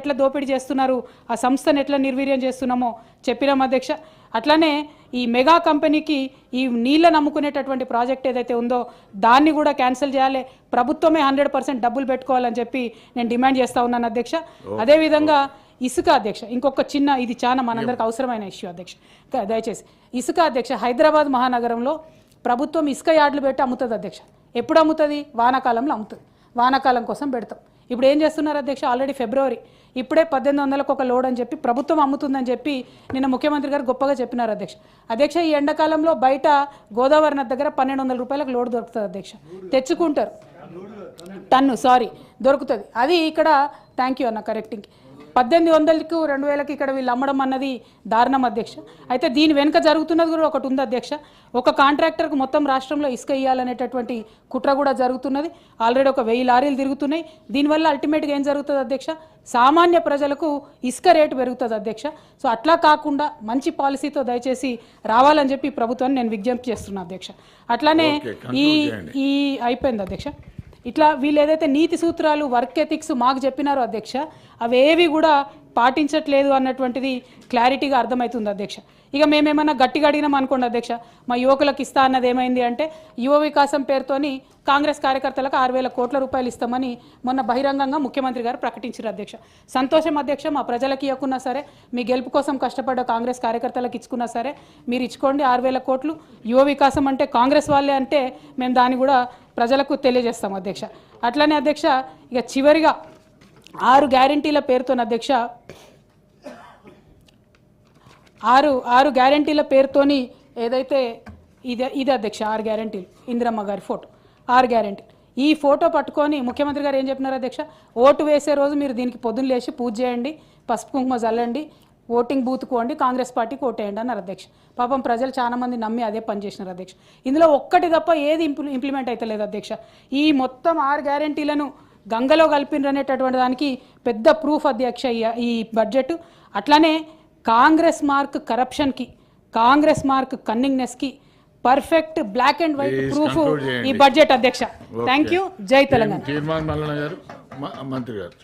ఎట్లా దోపిడీ చేస్తున్నారు, ఆ సంస్థను ఎట్లా నిర్వీర్యం చేస్తున్నామో చెప్పినాం అధ్యక్ష. అట్లానే ఈ మెగా కంపెనీకి ఈ నీళ్ళ నమ్ముకునేటటువంటి ప్రాజెక్ట్ ఏదైతే ఉందో దాన్ని కూడా క్యాన్సిల్ చేయాలి, ప్రభుత్వమే 100% డబ్బులు పెట్టుకోవాలని చెప్పి నేను డిమాండ్ చేస్తూ ఉన్నాను అధ్యక్ష. అదేవిధంగా ఇసుక అధ్యక్ష, ఇంకొక చిన్న, ఇది చాలా మనందరికి అవసరమైన ఇష్యూ అధ్యక్ష, దయచేసి ఇసుక అధ్యక్ష. హైదరాబాద్ మహానగరంలో ప్రభుత్వం ఇసుక యార్డులు పెట్టి అమ్ముతుంది అధ్యక్ష. ఎప్పుడు అమ్ముతుంది? వానాకాలంలో అమ్ముతుంది. వానాకాలం కోసం పెడతాం. ఇప్పుడు ఏం చేస్తున్నారు అధ్యక్ష? ఆల్రెడీ ఫిబ్రవరి, ఇప్పుడే 1800కు ఒక లోడ్ అని చెప్పి ప్రభుత్వం అమ్ముతుందని చెప్పి నిన్న ముఖ్యమంత్రి గారు గొప్పగా చెప్పినారు అధ్యక్ష. ఈ ఎండాకాలంలో బయట గోదావరి నది దగ్గర 1200 రూపాయలకు లోడ్ దొరుకుతుంది అధ్యక్ష. తెచ్చుకుంటారు, టన్ను దొరుకుతుంది. అది ఇక్కడ థ్యాంక్ యూ అన్న కరెక్టింగ్. 1800కు 2000కి ఇక్కడ వీళ్ళు అమ్మడం అన్నది దారుణం అధ్యక్ష. అయితే దీని వెనుక జరుగుతున్నది కూడా ఒకటి ఉంది అధ్యక్ష. ఒక కాంట్రాక్టర్కు మొత్తం రాష్ట్రంలో ఇసుక ఇవ్వాలనేటటువంటి కుట్ర కూడా జరుగుతున్నది. ఆల్రెడీ ఒక 1000 లారీలు తిరుగుతున్నాయి. దీనివల్ల అల్టిమేట్గా ఏం జరుగుతుంది అధ్యక్ష? సామాన్య ప్రజలకు ఇసుక రేటు పెరుగుతుంది అధ్యక్ష. సో అట్లా కాకుండా మంచి పాలసీతో దయచేసి రావాలని చెప్పి ప్రభుత్వాన్ని నేను విజ్ఞప్తి చేస్తున్నాను అధ్యక్ష. అట్లానే ఈ అయిపోయింది అధ్యక్ష. ఇట్లా వీళ్ళు ఏదైతే నీతి సూత్రాలు, వర్క్ ఎథిక్స్ మాకు చెప్పినారో అధ్యక్ష, అవేవి కూడా పాటించట్లేదు అన్నటువంటిది క్లారిటీగా అర్థమవుతుంది అధ్యక్ష. ఇక మేమేమన్నా గట్టిగా అడిగినాం అనుకోండి అధ్యక్ష, మా యువకులకు ఇస్తా అన్నది ఏమైంది అంటే, యువ వికాసం పేరుతోని కాంగ్రెస్ కార్యకర్తలకు 6000 కోట్ల రూపాయలు ఇస్తామని మొన్న బహిరంగంగా ముఖ్యమంత్రి గారు ప్రకటించారు అధ్యక్ష. సంతోషం అధ్యక్ష. మా ప్రజలకు ఇవ్వకున్నా సరే, మీ గెలుపు కోసం కష్టపడ్డ కాంగ్రెస్ కార్యకర్తలకు ఇచ్చుకున్నా సరే మీరు ఇచ్చుకోండి 6000 కోట్లు. యువ వికాసం అంటే కాంగ్రెస్ వాళ్ళే అంటే మేము దాన్ని కూడా ప్రజలకు తెలియజేస్తాం అధ్యక్ష. అట్లనే అధ్యక్ష, ఇక చివరిగా 6 గ్యారంటీల పేరుతో అధ్యక్ష, 6 గ్యారంటీల పేరుతోని ఏదైతే ఇది అధ్యక్ష 6 గ్యారంటీలు, ఇందిరమ్మ గారి ఫోటో 6 గ్యారంటీలు. ఈ ఫోటో పట్టుకొని ముఖ్యమంత్రి గారు ఏం చెప్పినారు అధ్యక్ష? ఓటు వేసే రోజు మీరు దీనికి పొద్దున్న లేచి పూజ చేయండి, పసుపు కుంకుమ చల్లండి, ఓటింగ్ బూత్కు పోండి, కాంగ్రెస్ పార్టీకి ఓటేయండి అన్నారు అధ్యక్ష. పాపం ప్రజలు చాలా మంది నమ్మి అదే పని చేసినారు అధ్యక్ష. ఇందులో ఒక్కటి తప్ప ఏది ఇంప్లిమెంట్ అయితే లేదు అధ్యక్ష. ఈ మొత్తం 6 గ్యారంటీలను గంగలో కలిపినరు అనేటటువంటి దానికి పెద్ద ప్రూఫ్ అధ్యక్ష ఈ బడ్జెట్. అట్లానే కాంగ్రెస్ మార్క్ కరప్షన్కి, కాంగ్రెస్ మార్క్ కన్నింగ్నెస్కి perfect black and white proof ఈ బడ్జెట్ అధ్యక్ష. Thank you. జై తెలంగాణ. తీర్మాన్ మల్లన్న గారు, మంత్రి గారు.